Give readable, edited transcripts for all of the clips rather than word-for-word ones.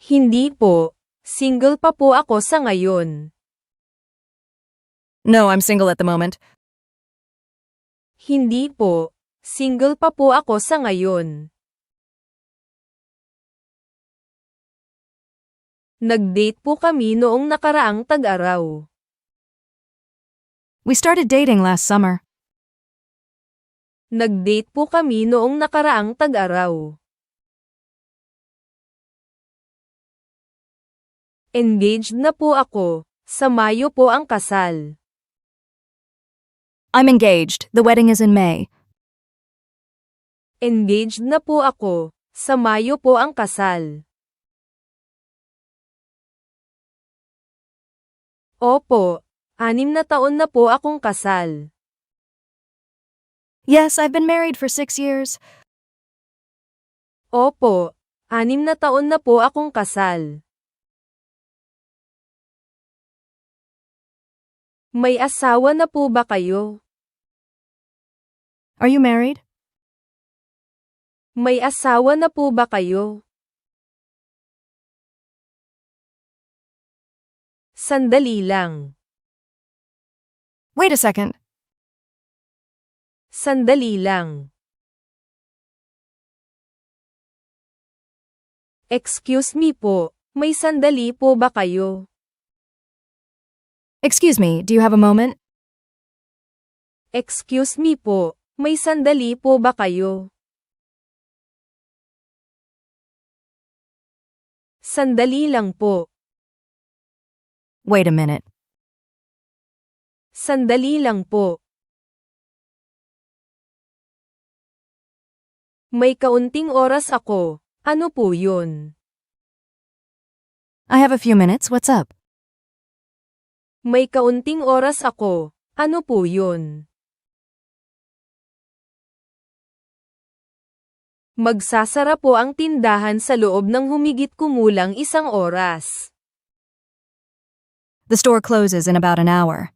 Hindi po. Single pa po ako sa ngayon. No, I'm single at the moment. Hindi po. Single pa po ako sa ngayon. Nag-date po kami noong nakaraang tag-araw. We started dating last summer. Nag-date po kami noong nakaraang tag-araw. Engaged na po ako. Sa Mayo po ang kasal. I'm engaged. The wedding is in May. Engaged na po ako. Sa Mayo po ang kasal. Opo. 6 na taon na po akong kasal. Yes, I've been married for 6 years. Opo. 6 na taon na po akong kasal. May asawa na po ba kayo? Are you married? May asawa na po ba kayo? Sandali lang. Wait a second. Sandali lang. Excuse me po, may sandali po ba kayo? Excuse me, do you have a moment? Excuse me po, may sandali po ba kayo? Sandali lang po. Wait a minute. Sandali lang po. May kaunting oras ako. Ano po yun? I have a few minutes, what's up? May kaunting oras ako. Ano po yun? Magsasara po ang tindahan sa loob ng humigit kumulang 1 oras. The store closes in about an hour.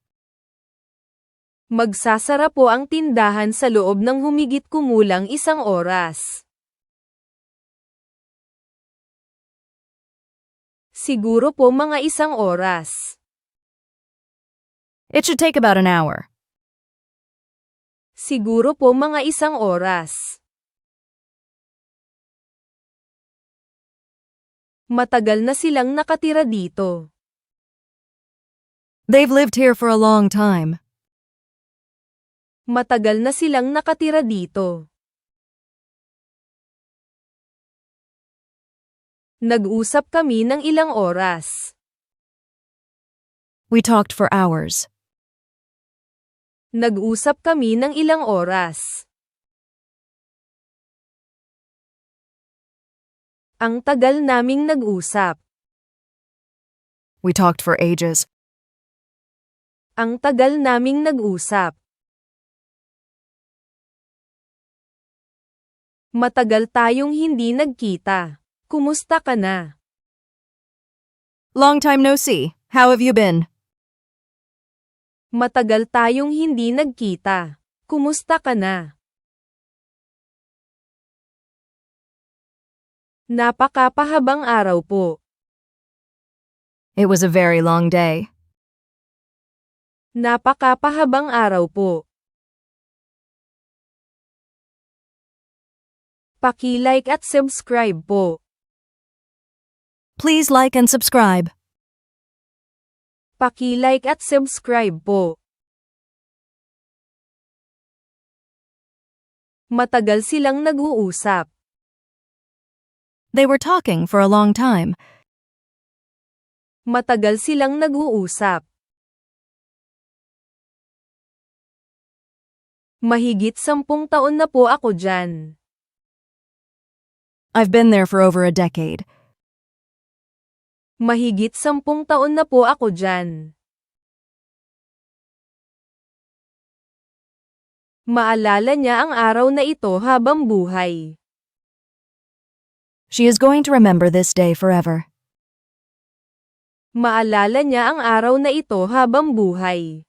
Magsasara po ang tindahan sa loob ng humigit kumulang 1 oras. Siguro po mga 1 oras. It should take about an hour. Siguro po mga 1 oras. Matagal na silang nakatira dito. They've lived here for a long time. Matagal na silang nakatira dito. Nag-usap kami ng ilang oras. We talked for hours. Nag-usap kami ng ilang oras. Ang tagal naming nag-usap. We talked for ages. Ang tagal naming nag-usap. Matagal tayong hindi nagkita. Kumusta ka na? Long time no see. How have you been? Matagal tayong hindi nagkita. Kumusta ka na? Napakapahabang araw po. It was a very long day. Napakapahabang araw po. Paki-like at subscribe po. Please like and subscribe. Paki-like at subscribe po. Matagal silang nag-uusap. They were talking for a long time. Matagal silang nag-uusap. Mahigit 10 taon na po ako dyan. I've been there for over a decade. Mahigit 10 taon na po ako dyan. Maalala niya ang araw na ito habang buhay. She is going to remember this day forever. Maalala niya ang araw na ito habang buhay.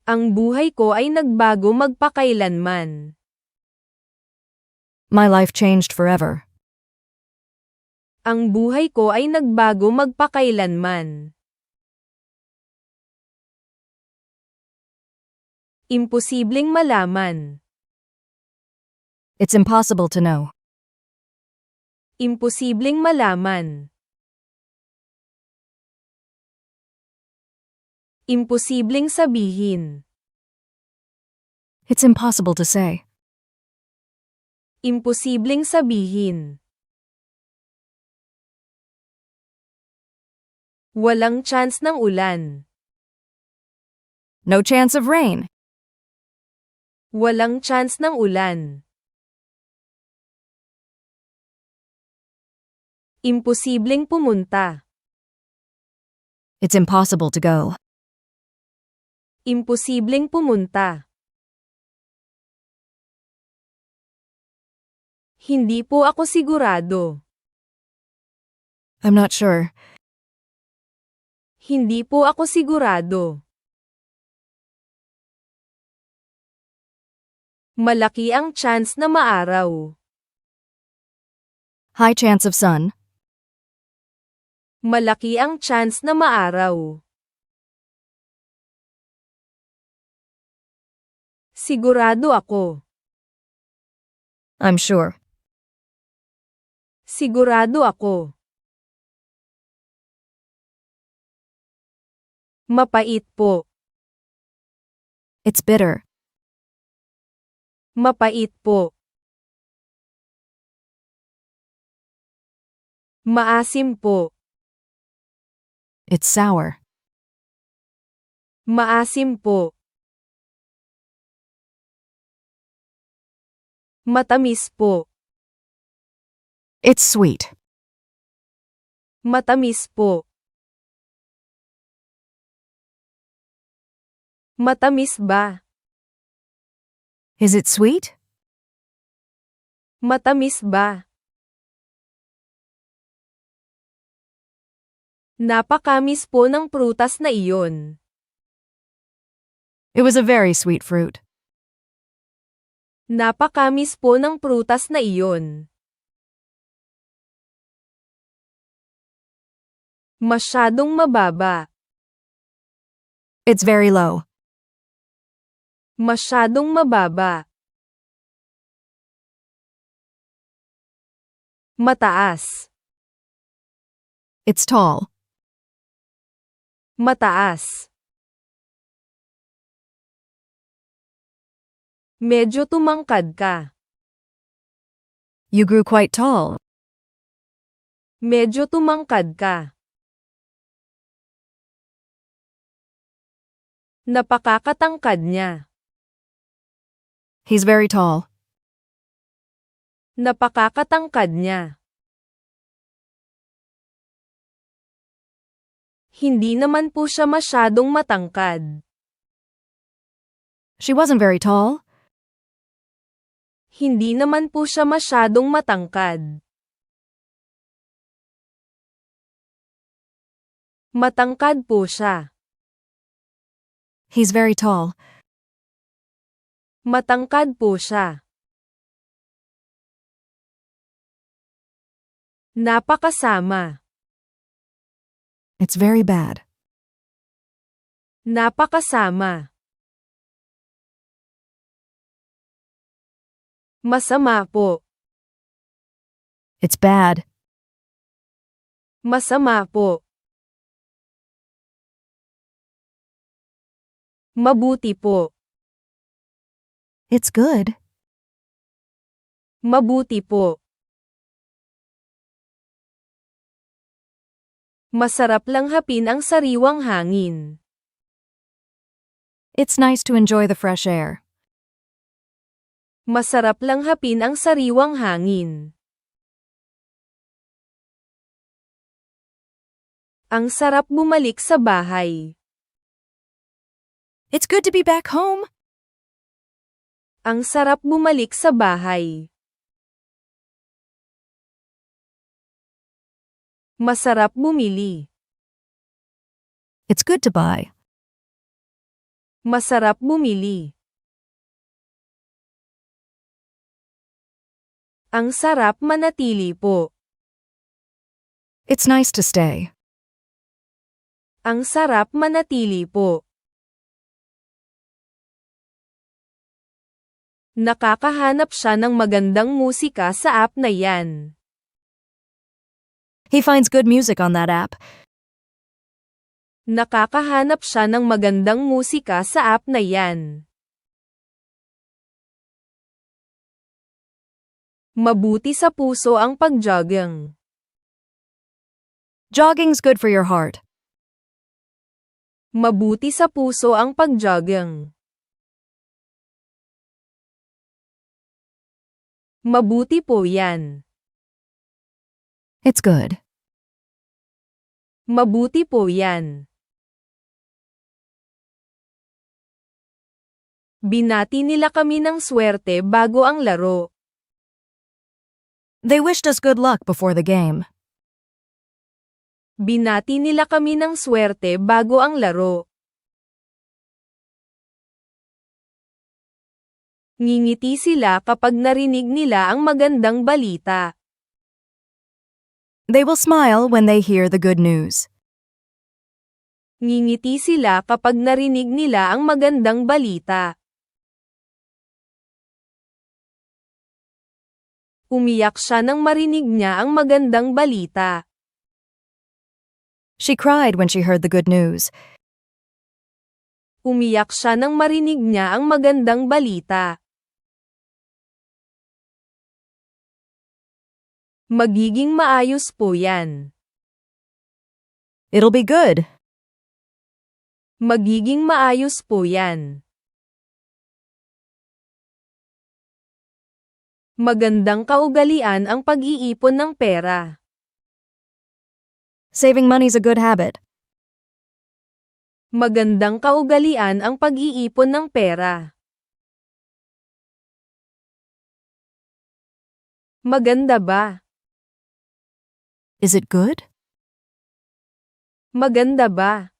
Ang buhay ko ay nagbago magpakailanman. My life changed forever. Ang buhay ko ay nagbago magpakailanman. Imposibleng malaman. It's impossible to know. Imposibleng malaman. Imposibleng sabihin. It's impossible to say. Imposibleng sabihin. Walang chance ng ulan. No chance of rain. Walang chance ng ulan. Imposibleng pumunta. It's impossible to go. Imposibleng pumunta. Hindi po ako sigurado. I'm not sure. Hindi po ako sigurado. Malaki ang chance na maaraw. High chance of sun. Malaki ang chance na maaraw. Sigurado ako. I'm sure. Sigurado ako. Mapait po. It's bitter. Mapait po. Maasim po. It's sour. Maasim po. Matamis po. It's sweet. Matamis po. Matamis ba? Is it sweet? Matamis ba? Napakamis po ng prutas na iyon. It was a very sweet fruit. Napakamis po ng prutas na iyon. Masyadong mababa. It's very low. Masyadong mababa. Mataas. It's tall. Mataas. Medyo tumangkad ka. You grew quite tall. Medyo tumangkad ka. Napakakatangkad niya. He's very tall. Napakakatangkad niya. Hindi naman po siya masyadong matangkad. She wasn't very tall. Hindi naman po siya masyadong matangkad. Matangkad po siya. He's very tall. Matangkad po siya. Napakasama. It's very bad. Napakasama. Masama po. It's bad. Masama po. Mabuti po. It's good. Mabuti po. Masarap lang hapin ang sariwang hangin. It's nice to enjoy the fresh air. Masarap lang hapin ang sariwang hangin. Ang sarap bumalik sa bahay. It's good to be back home. Ang sarap bumalik sa bahay. Masarap bumili. It's good to buy. Masarap bumili. Ang sarap manatili po. It's nice to stay. Ang sarap manatili po. Nakakahanap siya ng magandang musika sa app na yan. He finds good music on that app. Nakakahanap siya ng magandang musika sa app na yan. Mabuti sa puso ang pagjogging. Jogging's good for your heart. Mabuti sa puso ang pagjogging. Mabuti po yan. It's good. Mabuti po yan. Binati nila kami ng swerte bago ang laro. They wished us good luck before the game. Binati nila kami ng swerte bago ang laro. Ngingiti sila kapag narinig nila ang magandang balita. They will smile when they hear the good news. Ngingiti sila kapag narinig nila ang magandang balita. Umiyak siya nang marinig niya ang magandang balita. She cried when she heard the good news. Umiyak siya nang marinig niya ang magandang balita. Magiging maayos po yan. It'll be good. Magiging maayos po yan. Magandang kaugalian ang pag-iipon ng pera. Saving money's a good habit. Magandang kaugalian ang pag-iipon ng pera. Maganda ba? Is it good? Maganda ba?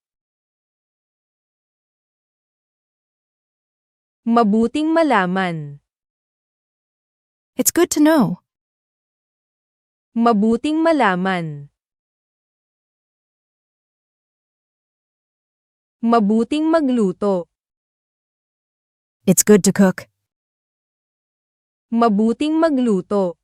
Mabuting malaman. It's good to know. Mabuting malaman. Mabuting magluto. It's good to cook. Mabuting magluto.